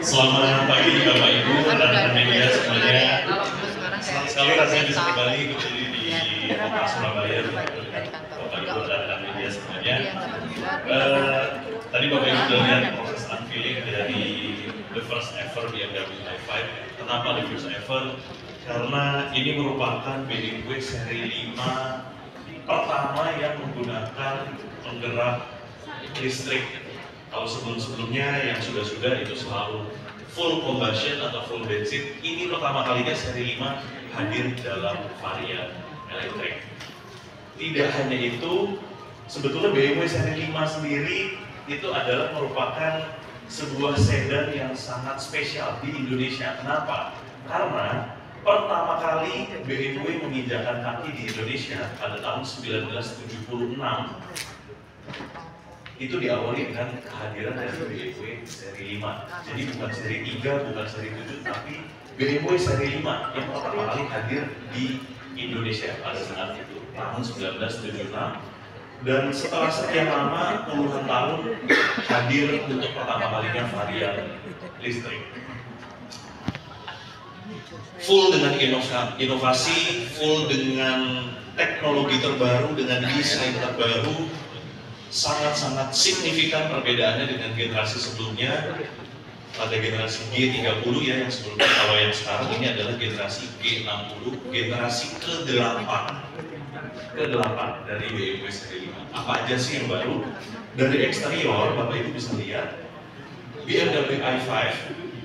Selamat pagi Bapak Ibu rekan media semuanya. Senang sekali rasanya bisa kembali berdiri di kota Surabaya Bapak Ibu rekan media semuanya. Tadi Bapak Ibu sudah lihat proses unveiling dari the first ever BMW i5. Kenapa the first ever? Karena ini merupakan BMW seri 5 pertama yang menggunakan penggerak listrik. Kalau sebelum-sebelumnya yang sudah-sudah itu selalu full combustion atau full bensin, ini pertama kalinya seri 5 hadir dalam varian elektrik. Tidak hanya itu, sebetulnya BMW seri 5 sendiri itu adalah merupakan sebuah sedan yang sangat spesial di Indonesia. Kenapa? Karena pertama kali BMW menginjakan kaki di Indonesia pada tahun 1976 itu diawali dengan kehadiran dari BMW seri 5. Jadi bukan seri 3, bukan seri 7, tapi BMW seri 5 yang pertama kali hadir di Indonesia pada saat itu, tahun 1976. Dan setelah sekian lama, puluhan tahun, hadir untuk pertama kalinya varian listrik. Full dengan inovasi, full dengan teknologi terbaru, dengan desain terbaru, sangat-sangat signifikan perbedaannya dengan generasi sebelumnya. Pada generasi G30 ya yang sebelumnya, kalau yang sekarang ini adalah generasi G60, generasi ke-8 dari BMW seri 5. Apa aja sih yang baru? Dari eksterior, Bapak Ibu bisa lihat BMW i5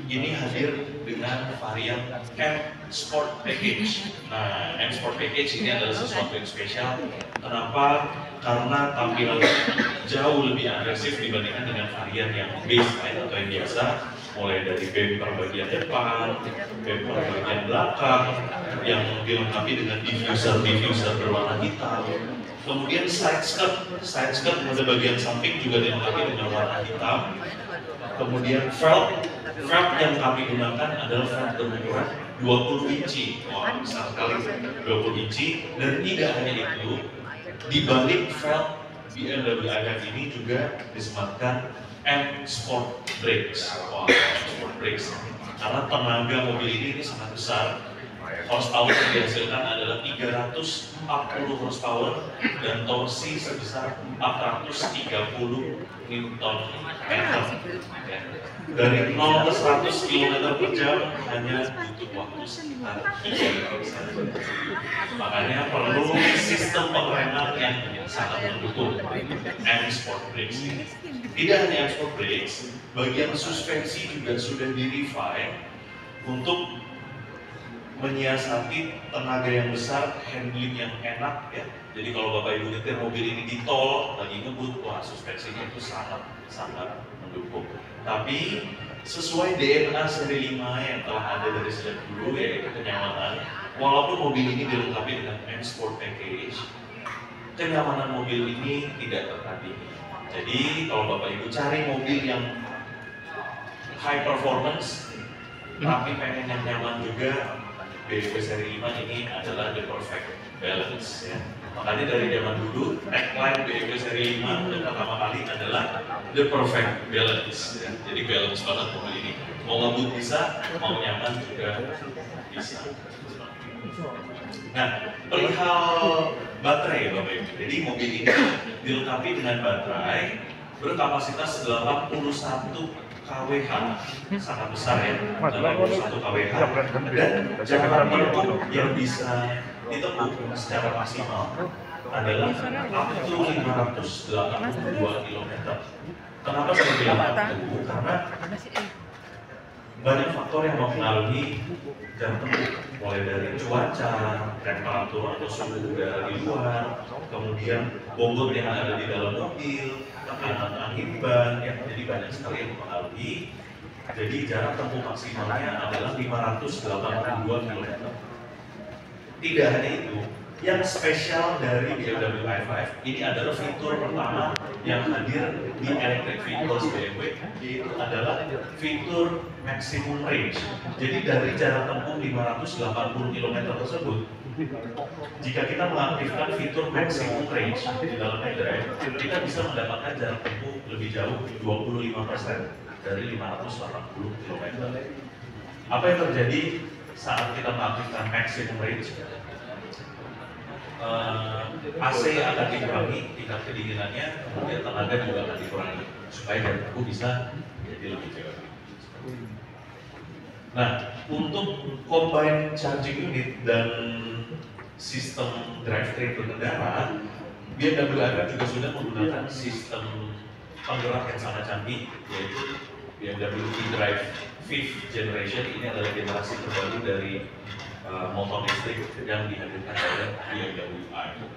ini hadir dengan varian M Sport Package. Nah, M Sport Package ini adalah sesuatu yang spesial. Kenapa? Karena tampilannya jauh lebih agresif dibandingkan dengan varian yang baseline atau yang biasa, mulai dari bumper bagian depan, bumper bagian belakang, yang dilengkapi dengan diffuser berwarna hitam. Kemudian side skirt pada bagian samping juga dilengkapi dengan warna hitam. Kemudian velg yang kami gunakan adalah velg berukuran 20 inci. Wah, besar sekali, 20 inci. Dan tidak hanya itu, di balik velg BMW i5 ini juga disematkan M Sport Brakes. Wah, M Sport Brakes. Karena tenaga mobil ini sangat besar. Horsepower yang dihasilkan adalah 340 horsepower dan torsi sebesar 430 Newton meter. Ya. Dari 0 ke 100 km per jam hanya butuh waktu sekitar 3%. Makanya perlu sistem pengereman yang sangat mendukung M Sport Brakes ini. Tidak hanya M Sport Brakes, bagian suspensi juga sudah di-refine untuk menyiasati tenaga yang besar, handling yang enak ya. Jadi kalau Bapak Ibu nyetir mobil ini di tol lagi ngebut, wah suspensinya itu sangat mendukung. Tapi sesuai DNA seri 5 yang telah ada dari sejak dulu yaitu kenyamanan. Walaupun mobil ini dilengkapi dengan M Sport Package, kenyamanan mobil ini tidak tertandingi. Jadi kalau Bapak Ibu cari mobil yang high performance tapi pengen yang nyaman juga, BMW seri 5 ini adalah the perfect balance ya. Makanya dari zaman dulu tagline BMW seri 5 untuk pertama kali adalah the perfect balance ya. Jadi balance banget mobil ini. Mau ngebut bisa, mau nyaman juga bisa. Nah, perihal baterai Bapak Ibu. Jadi mobil ini dilengkapi dengan baterai berkapasitas 81 kWh, sangat besar ya, 81 kWh, dan jarak tempuh yang bisa ditempuh secara maksimal adalah up to 582 km. Kenapa saya bilang up to? Karena banyak faktor yang mempengaruhi jarak tempuh, mulai dari cuaca, temperatur atau suhu udara di luar, kemudian bobot yang ada di dalam mobil, tekanan angin ban, ya, jadi banyak sekali yang mempengaruhi. Jadi jarak tempuh maksimalnya adalah 582 km. Tidak hanya itu, yang spesial dari BMW i5 ini adalah fitur pertama yang hadir di electric vehicles BMW, yaitu adalah fitur maximum range. Jadi dari jarak tempuh 580 km tersebut, jika kita mengaktifkan fitur maximum range di dalam iDrive, kita bisa mendapatkan jarak tempuh lebih jauh 25% dari 580 km. Apa yang terjadi saat kita mengaktifkan maximum range? AC akan dikurangi tingkat kedinginannya, kemudian tenaga juga akan dikurangi supaya bateraiku bisa jadi lebih cepat. Nah, untuk combine charging unit dan sistem drivetrain berkendara, BMW i5 juga sudah menggunakan sistem penggerak yang sangat canggih, yaitu BMW eDrive 5th Generation. Ini adalah generasi terbaru dari motor listrik yang dihadirkan oleh BMW i5.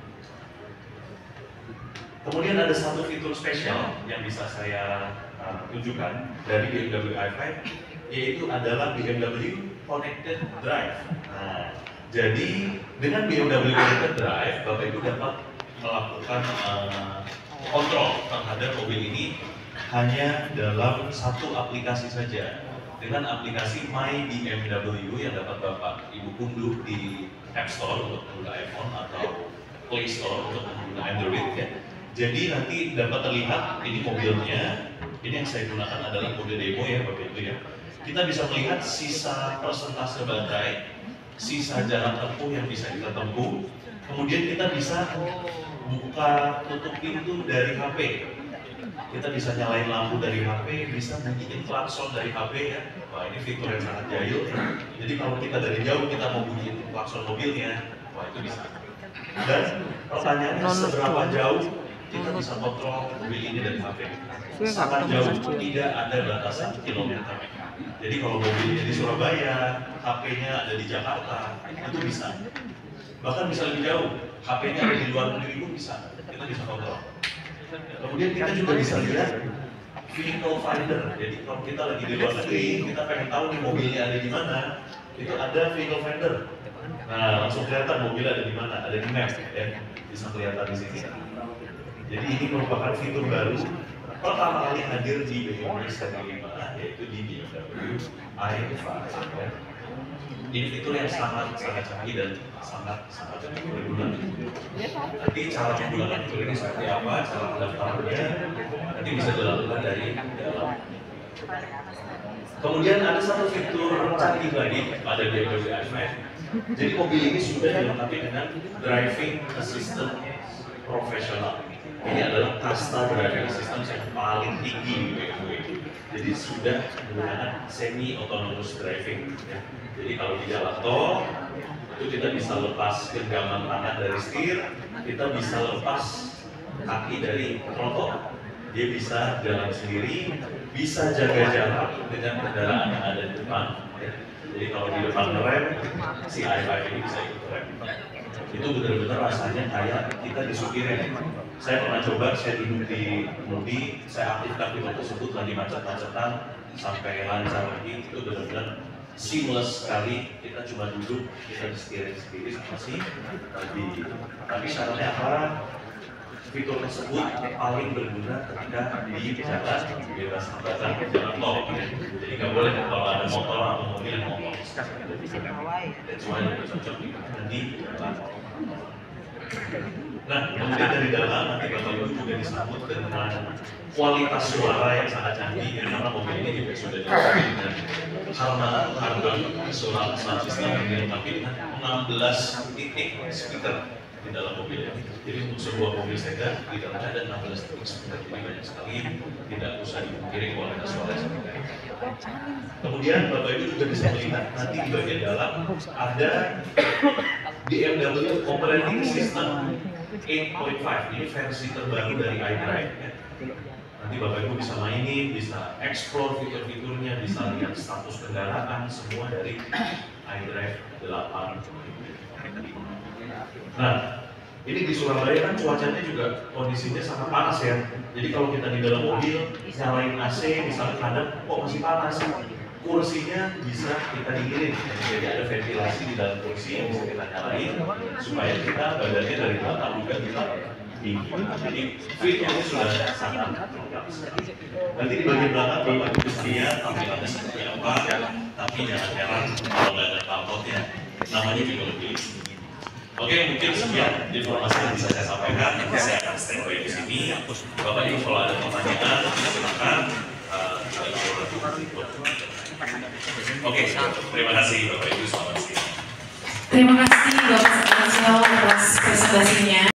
Kemudian ada satu fitur spesial yang bisa saya tunjukkan dari BMW i5, yaitu adalah BMW Connected Drive. Nah, jadi dengan BMW Connected Drive, Bapak Ibu dapat melakukan kontrol terhadap mobil ini hanya dalam satu aplikasi saja, dengan aplikasi My BMW yang dapat Bapak Ibu unduh di App Store untuk pengguna iPhone atau Play Store untuk pengguna Android ya. Jadi nanti dapat terlihat ini mobilnya. Ini yang saya gunakan adalah mode demo ya Bapak Ibu ya. Kita bisa melihat sisa persentase baterai, sisa jarak tempuh yang bisa kita tempuh. Kemudian kita bisa buka tutup pintu dari HP. Kita bisa nyalain lampu dari HP, bisa bunyiin klakson dari HP ya. Wah, ini fitur yang sangat jahil. Jadi kalau kita dari jauh kita mau bunyiin klakson mobilnya, wah itu bisa. Dan pertanyaannya seberapa jauh kita bisa kontrol mobil ini dari HP? Sangat jauh, tidak ada batasan kilometer. Jadi kalau mobilnya di Surabaya, HP-nya ada di Jakarta, itu bisa. Bahkan bisa lebih jauh, HP-nya ada di luar negeri pun bisa. Kita bisa kontrol. Kemudian kita juga bisa lihat vehicle finder. Jadi kalau kita lagi di luar negeri, kita pengen tahu nih mobilnya ada di mana, itu ada vehicle finder. Nah, langsung kelihatan mobilnya ada di mana, ada di map ya, bisa kelihatan di sini. Jadi ini merupakan fitur baru pertama kali hadir di BMW seri 5, yaitu di BMW i5 ya. Ini fitur yang sangat canggih dan sangat berguna. Nanti cara menggunakan fitur ini seperti apa, cara mendaftarnya nanti bisa dilakukan dari dalam. Kemudian ada satu fitur canggih lagi pada BMW i5. Jadi mobil ini sudah dilengkapi dengan driving assistant profesional. Ini adalah kasta driving assistant yang paling tinggi di BMW. Jadi sudah menggunakan semi autonomous driving. Jadi kalau di jalan tol itu kita bisa lepas genggaman tangan dari setir, kita bisa lepas kaki dari throttle. Dia bisa jalan sendiri, bisa jaga jarak dengan kendaraan yang ada di depan. Jadi kalau di depan rem, si i5 ini bisa ikut rem. Itu benar-benar rasanya kayak kita disupirin. Saya pernah coba, saya duduk di Mudi, saya aktifkan fitur tersebut lagi macet-macetan sampai lancar lagi. Itu benar-benar seamless sekali. Kita cuma duduk, kita disetirin sendiri sama si tadi. Tapi syaratnya apa? Fitur tersebut paling berguna ketika di jalan bebas hambatan jalan tol. Jadi nggak boleh kalau ada motor atau mobil yang ngomong. Dan cuma yang cocok di jalan. Nah, kemudian dari dalam nanti Bapak Ibu juga disambut dengan kualitas suara yang sangat canggih, karena mobil ini juga sudah dilengkapi dengan Harman suara sistem yang dilengkapi dengan 16 titik speaker di dalam mobil. Jadi untuk sebuah mobil sedan di dalamnya ada 16 titik speaker, jadi banyak sekali, tidak usah dipungkiri kualitas suara seperti itu. Kemudian Bapak Ibu juga bisa melihat nanti di bagian dalam ada BMW Operating System 8.5. Ini versi terbaru dari iDrive ya. Nanti Bapak Ibu bisa mainin, bisa explore fitur-fiturnya, bisa lihat status kendaraan semua dari iDrive 8. Nah, ini di Surabaya kan cuacanya juga kondisinya sangat panas ya. Jadi kalau kita di dalam mobil nyalain AC misalnya kadang kok masih panas, kursinya bisa kita dinginin. Jadi ada ventilasi di dalam kursi yang bisa kita nyalain supaya kita badannya dari belakang juga kita dingin. Jadi fiturnya sudah sangat lengkap. Nanti di bagian belakang Bapak Ibu bisa lihat tampilannya seperti apa, tapi jangan heran kalau nggak ada knalpotnya, namanya juga lebih. Oke, mungkin sekian informasi yang bisa saya sampaikan. Saya akan standby di sini. Bapak Ibu kalau ada pertanyaan, silakan. Oke, terima kasih Bapak Ibu, selamat siang. Terima kasih Bapak.